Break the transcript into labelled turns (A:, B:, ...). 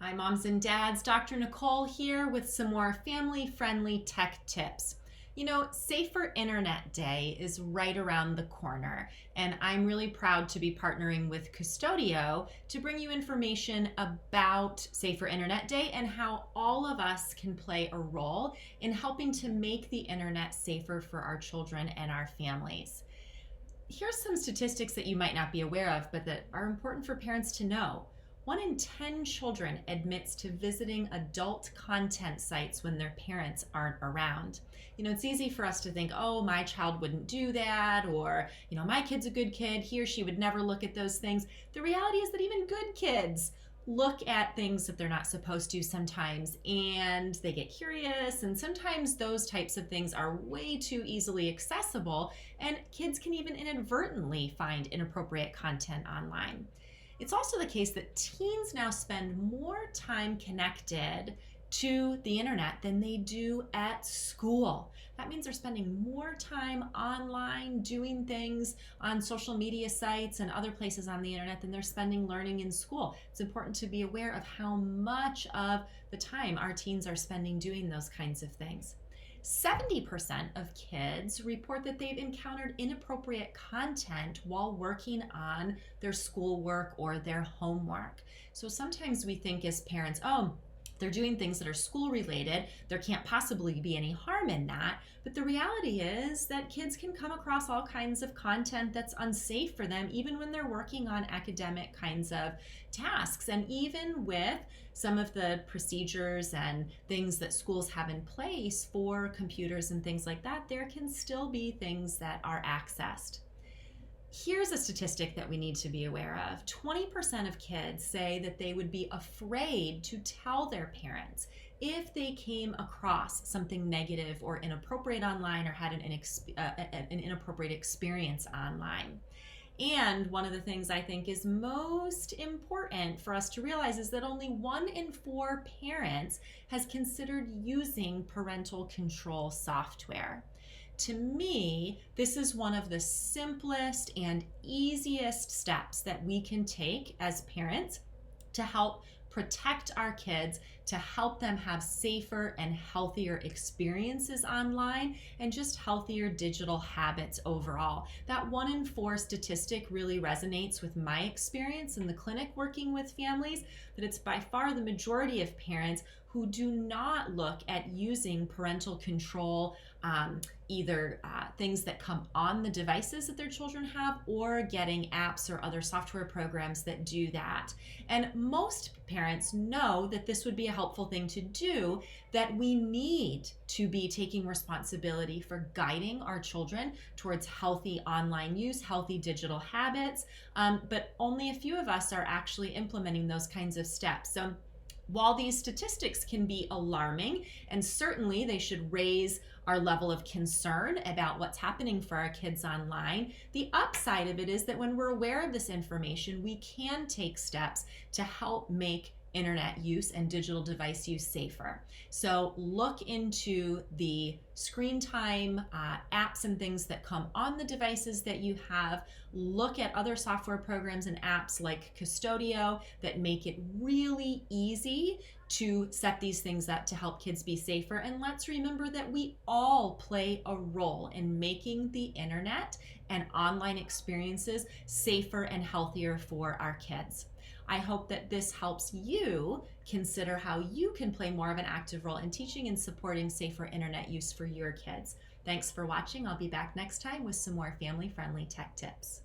A: Hi, moms and dads. Dr. Nicole here with some more family-friendly tech tips. You know, Safer Internet Day is right around the corner, and I'm really proud to be partnering with Custodio to bring you information about Safer Internet Day and how all of us can play a role in helping to make the internet safer for our children and our families. Here's some statistics that you might not be aware of, but that are important for parents to know. 1 in 10 children admits to visiting adult content sites when their parents aren't around. You know, it's easy for us to think, oh, my child wouldn't do that, or, my kid's a good kid, he or she would never look at those things. The reality is that even good kids look at things that they're not supposed to sometimes, and they get curious, and sometimes those types of things are way too easily accessible, and kids can even inadvertently find inappropriate content online. It's also the case that teens now spend more time connected to the internet than they do at school. That means they're spending more time online doing things on social media sites and other places on the internet than they're spending learning in school. It's important to be aware of how much of the time our teens are spending doing those kinds of things. 70% of kids report that they've encountered inappropriate content while working on their schoolwork or their homework. So sometimes we think as parents, oh, they're doing things that are school related. There can't possibly be any harm in that. But the reality is that kids can come across all kinds of content that's unsafe for them, even when they're working on academic kinds of tasks. And even with some of the procedures and things that schools have in place for computers and things like that, there can still be things that are accessed. Here's a statistic that we need to be aware of. 20% of kids say that they would be afraid to tell their parents if they came across something negative or inappropriate online or had an inappropriate experience online. And one of the things I think is most important for us to realize is that only 1 in 4 parents has considered using parental control software. To me, this is one of the simplest and easiest steps that we can take as parents to help protect our kids, to help them have safer and healthier experiences online and just healthier digital habits overall. That 1 in 4 statistic really resonates with my experience in the clinic working with families, that it's by far the majority of parents who do not look at using parental control, either things that come on the devices that their children have or getting apps or other software programs that do that. And most parents know that this would be a helpful thing to do, that we need to be taking responsibility for guiding our children towards healthy online use, healthy digital habits, but only a few of us are actually implementing those kinds of steps. So while these statistics can be alarming, and certainly they should raise our level of concern about what's happening for our kids online, the upside of it is that when we're aware of this information, we can take steps to help make internet use and digital device use safer. So look into the screen time apps and things that come on the devices that you have. Look at other software programs and apps like Custodio that make it really easy to set these things up to help kids be safer. And let's remember that we all play a role in making the internet and online experiences safer and healthier for our kids. I hope that this helps you consider how you can play more of an active role in teaching and supporting safer internet use for your kids. Thanks for watching. I'll be back next time with some more family-friendly tech tips.